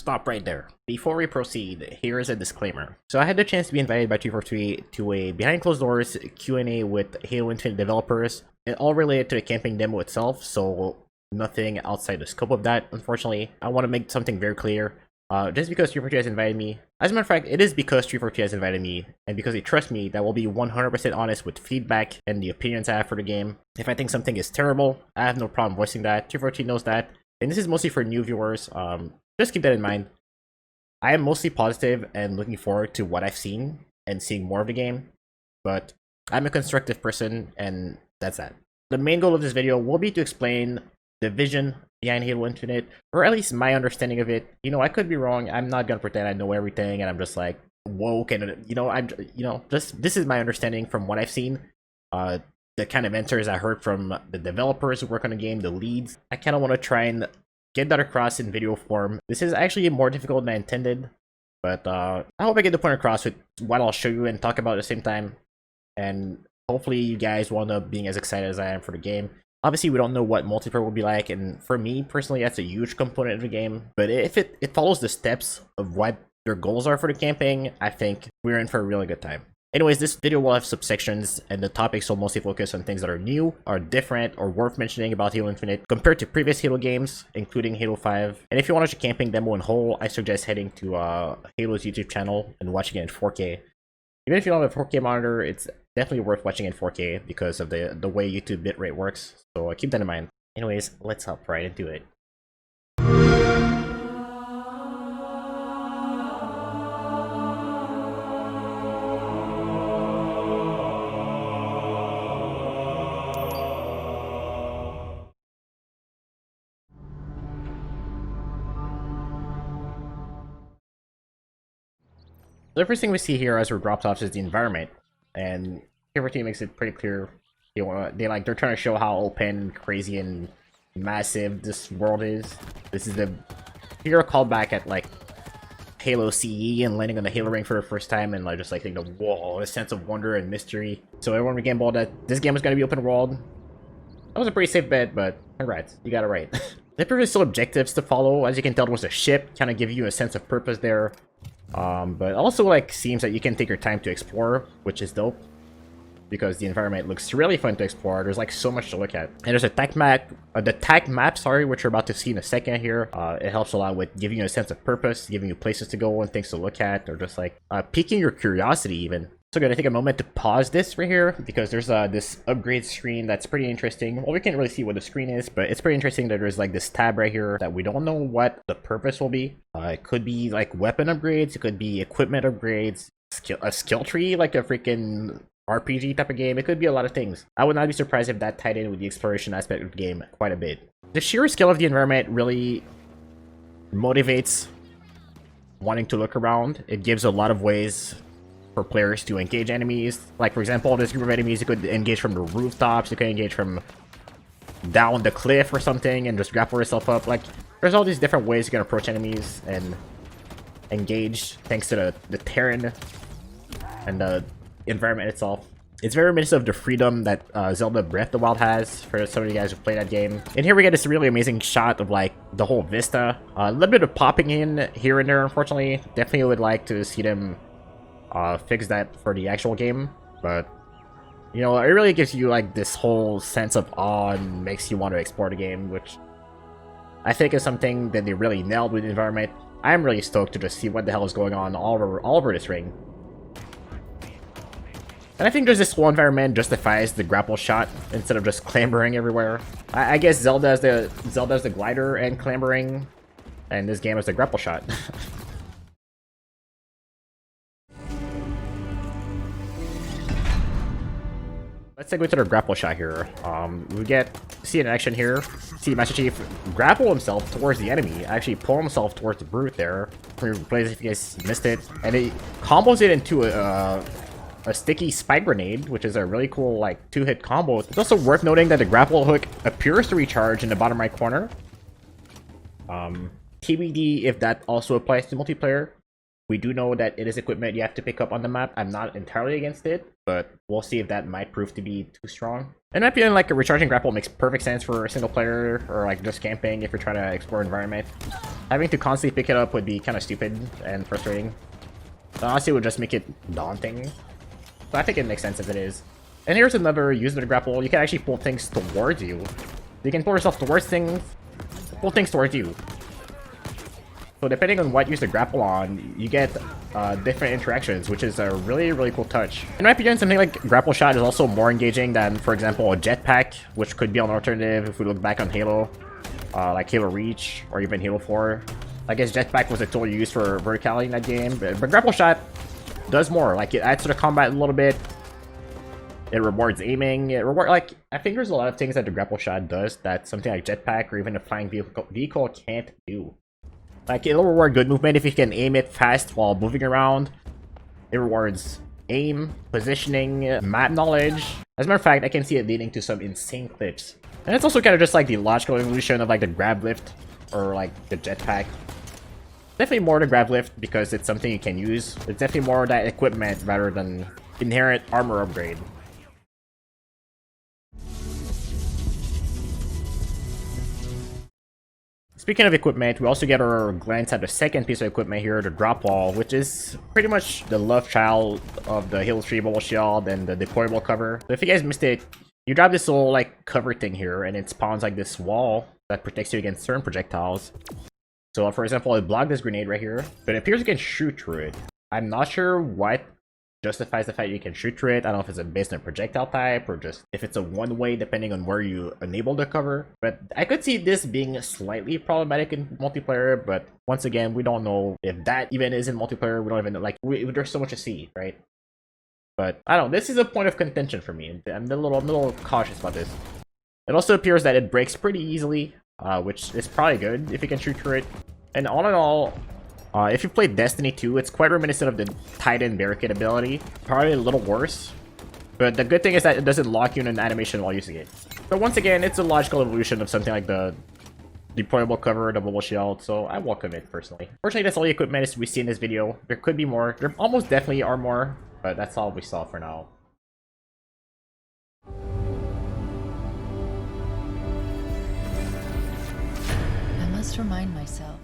stop right there. Before we proceed, here is a disclaimer. So I had the chance to be invited by 343 to a behind closed doors Q&A with Halo Infinite developers, and all related to the camping demo itself, so nothing outside the scope of that, unfortunately. I want to make something very clear. Just because 343 has invited me, as a matter of fact, it is because 343 has invited me, and because they trust me, that will be 100% honest with feedback and the opinions I have for the game. If I think something is terrible, I have no problem voicing that. 343 knows that, and this is mostly for new viewers. Just keep that in mind. I am mostly positive and looking forward to what I've seen and seeing more of the game, but I'm a constructive person, and that's that. The main goal of this video will be to explain the vision behind Halo Infinite, or at least my understanding of it. You know, I could be wrong. I'm not gonna pretend I know everything, and I'm just like woke, and just this is my understanding from what I've seen. The kind of answers I heard from the developers who work on the game, the leads. I kind of want to try and get that across in video form. This is actually more difficult than I intended, but I hope I get the point across with what I'll show you and talk about at the same time. And hopefully you guys will end up being as excited as I am for the game. Obviously, we don't know what multiplayer will be like, and for me personally, that's a huge component of the game. But if it follows the steps of what their goals are for the campaign, I think we're in for a really good time. Anyways, this video will have subsections, and the topics will mostly focus on things that are new, are different, or worth mentioning about Halo Infinite compared to previous Halo games, including Halo 5. And if you want to watch a camping demo in whole, I suggest heading to Halo's YouTube channel and watching it in 4K. Even if you don't have a 4K monitor, it's definitely worth watching in 4K because of the way YouTube bitrate works, so keep that in mind. Anyways, let's hop right into it. The first thing we see here as we're dropped off is the environment, and everything makes it pretty clear. They're trying to show how open, crazy, and massive this world is. This is the clear callback at like Halo CE and landing on the Halo ring for the first time, and like just like thinking, whoa, a sense of wonder and mystery. So everyone gambled that this game was gonna be open world. That was a pretty safe bet, but congrats, you got it right. There are still objectives to follow. As you can tell, there was a ship, kind of give you a sense of purpose there. But also like seems that you can take your time to explore, which is dope, because the environment looks really fun to explore. There's like so much to look at, and there's a tech map, which we're about to see in a second here. It helps a lot with giving you a sense of purpose, giving you places to go and things to look at, or just like piquing your curiosity even. So I'm gonna take a moment to pause this right here, because there's this upgrade screen that's pretty interesting. Well, we can't really see what the screen is, but it's pretty interesting that there's like this tab right here that we don't know what the purpose will be. It could be like weapon upgrades, it could be equipment upgrades, a skill tree, like a freaking RPG type of game. It could be a lot of things. I would not be surprised if that tied in with the exploration aspect of the game quite a bit. The sheer scale of the environment really motivates wanting to look around. It gives a lot of ways for players to engage enemies. Like, for example, this group of enemies, you could engage from the rooftops, you could engage from down the cliff or something and just grapple yourself up. Like, there's all these different ways you can approach enemies and engage thanks to the terrain and the environment itself. It's very reminiscent of the freedom that Zelda Breath of the Wild has for some of you guys who play that game. And here we get this really amazing shot of like the whole vista. A little bit of popping in here and there, unfortunately. Definitely would like to see them fix that for the actual game, but you know, it really gives you like this whole sense of awe and makes you want to explore the game, which I think is something that they really nailed with the environment. I'm really stoked to just see what the hell is going on all over this ring. And I think there's this whole environment justifies the grapple shot instead of just clambering everywhere. I guess Zelda is the glider and clambering, and this game is the grapple shot. Let's segue to the grapple shot here. We see an action here. See Master Chief grapple himself towards the enemy, actually pull himself towards the brute there. For plays if you guys missed it, and he combos it into a sticky spike grenade, which is a really cool like 2-hit combo. It's also worth noting that the grapple hook appears to recharge in the bottom right corner. TBD if that also applies to multiplayer. We do know that it is equipment you have to pick up on the map. I'm not entirely against it, but we'll see if that might prove to be too strong. In my opinion, like a recharging grapple makes perfect sense for a single player or like just camping if you're trying to explore environment. Having to constantly pick it up would be kind of stupid and frustrating. Honestly, it would just make it daunting. So I think it makes sense as it is. And here's another use of the grapple. You can actually pull things towards you. You can pull yourself towards things, pull things towards you. So depending on what you use the grapple on, you get different interactions, which is a really, really cool touch. In my opinion, something like Grappleshot is also more engaging than, for example, a jetpack, which could be an alternative if we look back on Halo, like Halo Reach or even Halo 4. I guess jetpack was a tool used for verticality in that game, but Grappleshot does more. Like, it adds to the combat a little bit. It rewards aiming. I think there's a lot of things that the Grappleshot does that something like jetpack or even a flying vehicle can't do. Like, it'll reward good movement if you can aim it fast while moving around. It rewards aim, positioning, map knowledge. As a matter of fact, I can see it leading to some insane clips. And it's also kind of just like the logical evolution of like the grab lift or like the jetpack. Definitely more the grab lift because it's something you can use. It's definitely more that equipment rather than inherent armor upgrade. Speaking of equipment, we also get our glance at the second piece of equipment here, the drop wall, which is pretty much the love child of the Halo 3 bubble shield and the deployable cover. So if you guys missed it, you drop this little like cover thing here and it spawns like this wall that protects you against certain projectiles. So for example, I blocked this grenade right here, but it appears you can shoot through it. I'm not sure what justifies the fact you can shoot through it. I don't know if it's based on projectile type or just if it's a one-way depending on where you enable the cover. But I could see this being slightly problematic in multiplayer, but once again, we don't know if that even is in multiplayer. We don't even know, like, there's so much to see, right? But I don't know, this is a point of contention for me. I'm a little cautious about this. It also appears that it breaks pretty easily, which is probably good if you can shoot through it. And all in all, if you played Destiny 2, it's quite reminiscent of the Titan Barricade ability. Probably a little worse. But the good thing is that it doesn't lock you in an animation while using it. But once again, it's a logical evolution of something like the deployable cover, the bubble shield, so I welcome it personally. Fortunately, that's all the equipment we see in this video. There could be more. There almost definitely are more, but that's all we saw for now. I must remind myself.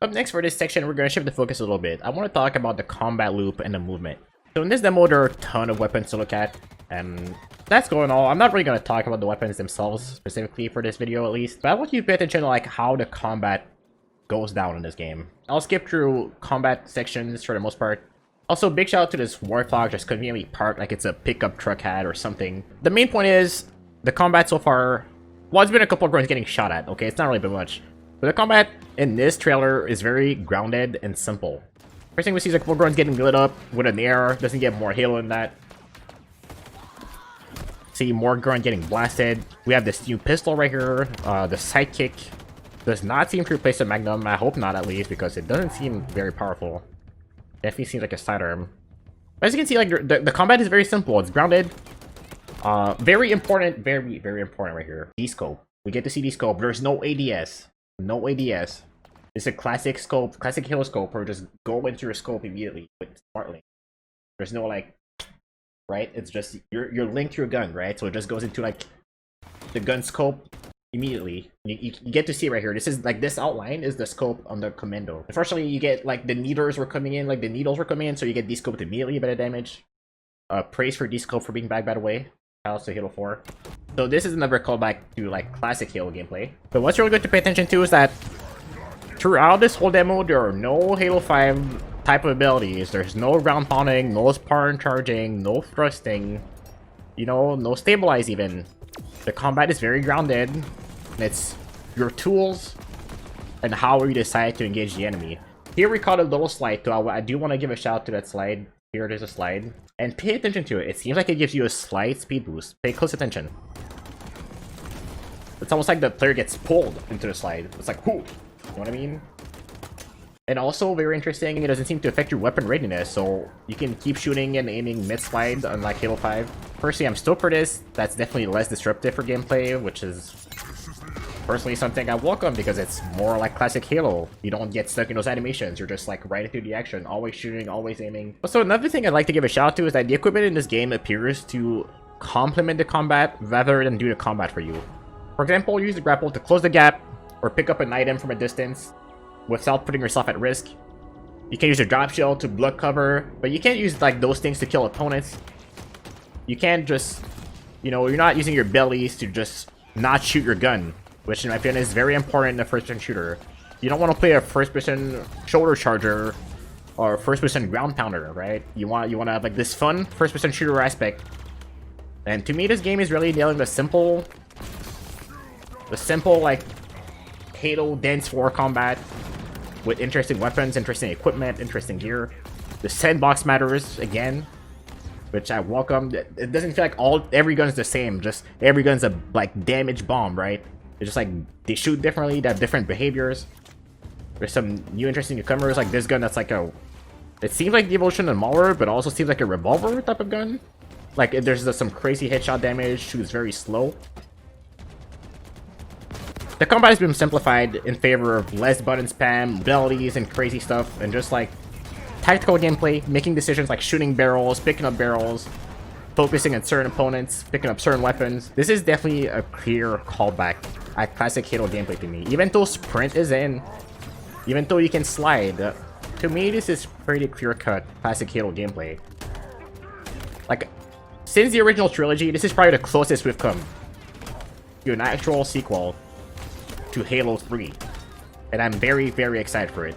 Up next for this section, we're going to shift the focus a little bit. I want to talk about the combat loop and the movement. So in this demo, there are a ton of weapons to look at, and that's going on. I'm not really going to talk about the weapons themselves, specifically for this video at least, but I want you to pay attention to like how the combat goes down in this game. I'll skip through combat sections for the most part. Also, big shout out to this Warthog just conveniently parked like it's a pickup truck hat or something. The main point is, the combat so far, well, it's been a couple of grunts getting shot at, okay? It's not really been much. But the combat in this trailer is very grounded and simple. First thing we see is a couple grunts getting lit up with an air. Doesn't get more Halo than that. See more grunt getting blasted. We have this new pistol right here. The sidekick does not seem to replace the Magnum. I hope not, at least, because it doesn't seem very powerful. Definitely seems like a sidearm. But as you can see, like the combat is very simple. It's grounded. Very important, very important right here. D-scope. We get to see D-scope. There's no ADS. No ADS. It's a classic scope, classic Halo scope, or just go into your scope immediately with smart link. There's no like, right? It's just you're linked to your gun, right? So it just goes into like the gun scope immediately. You get to see right here. This is like this outline is the scope on the commando. Unfortunately, you get like the needles were coming in, so you get descoped immediately by the damage. Praise for descope for being back, by the way. Shout out to Halo 4. So this is another callback to like classic Halo gameplay. But what's really good to pay attention to is that throughout this whole demo, there are no Halo 5 type of abilities. There's no ground pounding, no Spartan charging, no thrusting, you know, no stabilize even. The combat is very grounded. It's your tools and how you decide to engage the enemy. Here we caught a little slide, so I do want to give a shout out to that slide. Here there's a slide. And pay attention to it. It seems like it gives you a slight speed boost. Pay close attention. It's almost like the player gets pulled into the slide. It's like, whoo! You know what I mean? And also, very interesting, it doesn't seem to affect your weapon readiness, so you can keep shooting and aiming mid-slide, unlike Halo 5. Personally, I'm stoked for this. That's definitely less disruptive for gameplay, which is personally something I welcome because it's more like classic Halo. You don't get stuck in those animations. You're just like right into the action, always shooting, always aiming. So another thing I'd like to give a shout out to is that the equipment in this game appears to complement the combat rather than do the combat for you. For example, use the grapple to close the gap or pick up an item from a distance without putting yourself at risk. You can use your drop shell to block cover, but you can't use like those things to kill opponents. You can't just, you know, you're not using your bellies to just not shoot your gun, which in my opinion is very important in a first-person shooter. You don't want to play a first-person shoulder charger or first-person ground pounder, right? You want to have like this fun first-person shooter aspect. And to me, this game is really nailing the simple like Halo dance floor combat with interesting weapons, interesting equipment, interesting gear. The sandbox matters again, which I welcome. It doesn't feel like every gun is the same. Just every gun's a like damage bomb, right? It's just like they shoot differently, they have different behaviors. There's some new interesting newcomers like this gun that's like it seems like the evolution of Mauler, but also seems like a revolver type of gun. Like there's some crazy headshot damage, shoots very slow. The combat has been simplified in favor of less button spam, abilities, and crazy stuff, and just like tactical gameplay, making decisions like shooting barrels, picking up barrels, focusing on certain opponents, picking up certain weapons. This is definitely a clear callback at classic Halo gameplay to me. Even though sprint is in, even though you can slide, to me this is pretty clear-cut classic Halo gameplay. Like, since the original trilogy, this is probably the closest we've come to an actual sequel to Halo 3, and I'm very, very excited for it.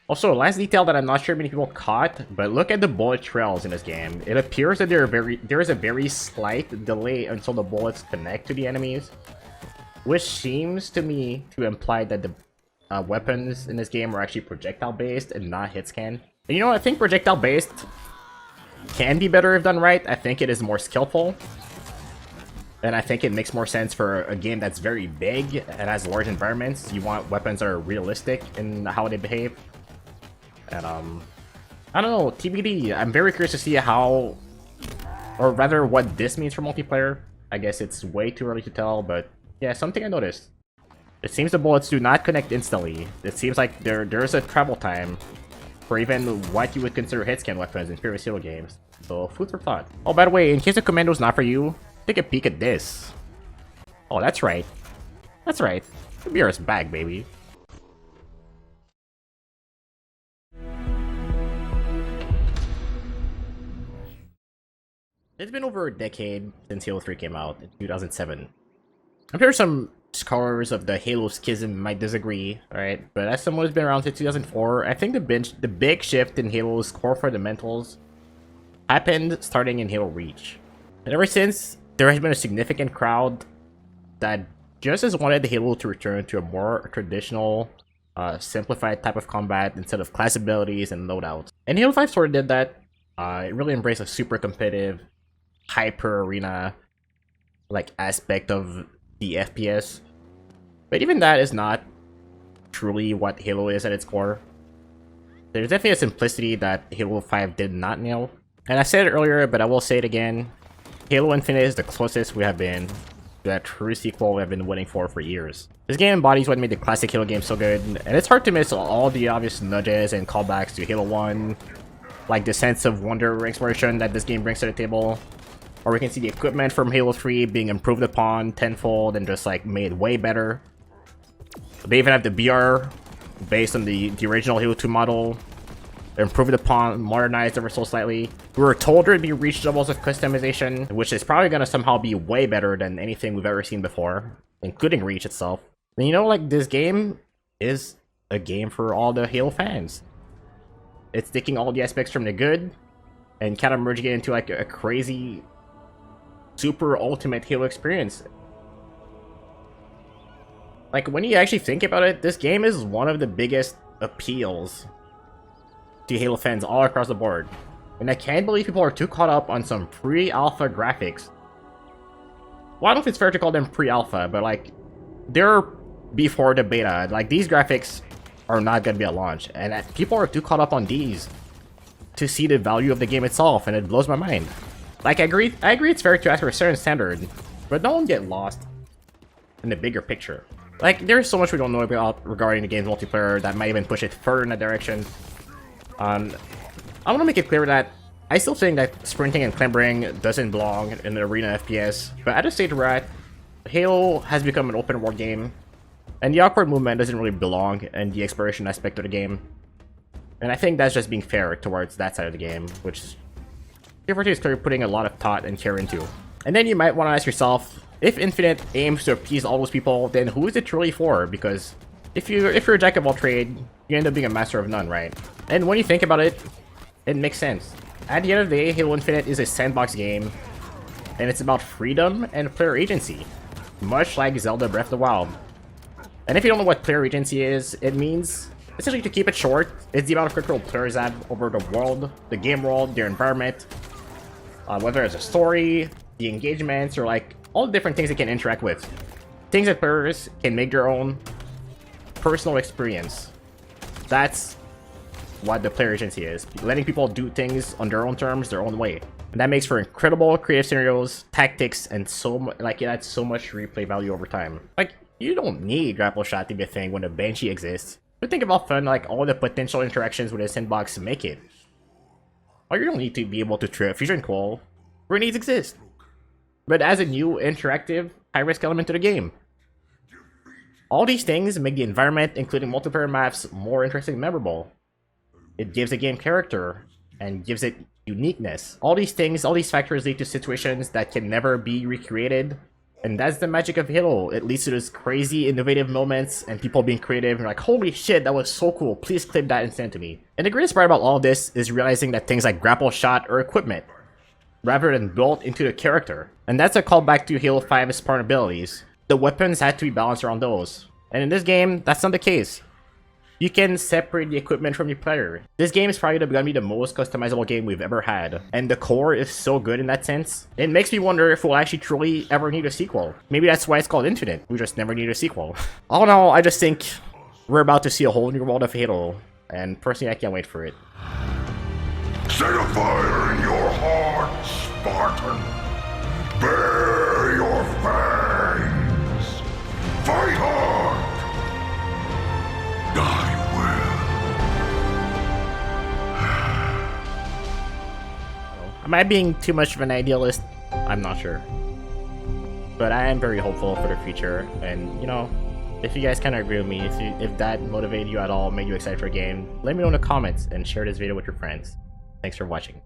Also, last detail that I'm not sure many people caught, but look at the bullet trails in this game. It appears that there is a very slight delay until the bullets connect to the enemies, which seems to me to imply that the weapons in this game are actually projectile-based and not hit scan. And you know, I think projectile-based can be better if done right. I think it is more skillful. And I think it makes more sense for a game that's very big and has large environments. You want weapons that are realistic in how they behave. And I don't know, TBD. I'm very curious to see how, or rather what this means for multiplayer. I guess it's way too early to tell, but yeah, something I noticed. It seems the bullets do not connect instantly. It seems like there's a travel time for even what you would consider hit scan weapons in previous Halo games. So food for thought. Oh, by the way, in case the commando's not for you, take a peek at this. Oh, that's right. That's right. The beer is back, baby. It's been over a decade since Halo 3 came out in 2007. I'm sure some scholars of the Halo schism might disagree, alright? But as someone who's been around since 2004, I think the big shift in Halo's core fundamentals happened starting in Halo Reach. And ever since, there has been a significant crowd that just as wanted Halo to return to a more traditional, simplified type of combat instead of class abilities and loadouts. And Halo 5 sort of did that. It really embraced a super competitive, hyper arena like aspect of the FPS. But even that is not truly what Halo is at its core. There's definitely a simplicity that Halo 5 did not nail. And I said it earlier, but I will say it again. Halo Infinite is the closest we have been to that true sequel we have been waiting for years. This game embodies what made the classic Halo game so good, and it's hard to miss all the obvious nudges and callbacks to Halo 1, like the sense of wonder exploration that this game brings to the table. Or we can see the equipment from Halo 3 being improved upon tenfold and just like made way better. They even have the BR based on the original Halo 2 model. Improved upon, modernized ever so slightly. We were told there'd be reach levels of customization, which is probably gonna somehow be way better than anything we've ever seen before, including Reach itself. And you know, like, this game is a game for all the Halo fans. It's taking all the aspects from the good and kind of merging it into like a crazy, super ultimate Halo experience. Like, when you actually think about it, this game is one of the biggest appeals to Halo fans all across the board. And I can't believe people are too caught up on some pre-alpha graphics. Well, I don't know if it's fair to call them pre-alpha, but like, they're before the beta. Like, these graphics are not gonna be at launch, and people are too caught up on these to see the value of the game itself, and it blows my mind. Like, I agree it's fair to ask for a certain standard, but don't get lost in the bigger picture. Like, there's so much we don't know about regarding the game's multiplayer that might even push it further in that direction. I want to make it clear that I still think that sprinting and clambering doesn't belong in the arena FPS, but at the stage we're at, Halo has become an open world game, and the awkward movement doesn't really belong in the exploration aspect of the game. And I think that's just being fair towards that side of the game, which VETOED is clearly putting a lot of thought and care into. And then you might want to ask yourself, if Infinite aims to appease all those people, then who is it truly for? Because if you're a jack of all trade, you end up being a master of none, right? And when you think about it, it makes sense. At the end of the day, Halo Infinite is a sandbox game, and it's about freedom and player agency, much like Zelda Breath of the Wild. And if you don't know what player agency is, it means, essentially to keep it short, it's the amount of control players have over the world, the game world, their environment, whether it's a story, the engagements, or like all the different things they can interact with. Things that players can make their own personal experience. That's what the player agency is. Letting people do things on their own terms, their own way. And that makes for incredible creative scenarios, tactics, and it adds so much replay value over time. Like, you don't need Grappleshot to be a thing when a Banshee exists. But think about fun, like all the potential interactions with a sandbox make it. Or you don't need to be able to trip fusion call. Grenades exist. But as a new, interactive, high-risk element to the game. All these things make the environment, including multiplayer maps, more interesting and memorable. It gives the game character, and gives it uniqueness. All these things, all these factors lead to situations that can never be recreated. And that's the magic of Halo. It leads to those crazy, innovative moments, and people being creative, and like, holy shit, that was so cool, please clip that and send it to me. And the greatest part about all of this is realizing that things like Grappleshot are equipment, rather than built into the character. And that's a callback to Halo 5's Spartan abilities. The weapons had to be balanced around those. And in this game, that's not the case. You can separate the equipment from the player. This game is probably gonna be the most customizable game we've ever had. And the core is so good in that sense. It makes me wonder if we'll actually truly ever need a sequel. Maybe that's why it's called Infinite. We just never need a sequel. All in all, I just think we're about to see a whole new world of Halo. And personally, I can't wait for it. Set a fire in your heart, Spartan. Bare your fangs. Fight hard. Die well. Am I being too much of an idealist? I'm not sure. But I am very hopeful for the future. And, you know, if you guys kind of agree with me, if that motivated you at all, made you excited for a game, let me know in the comments and share this video with your friends. Thanks for watching.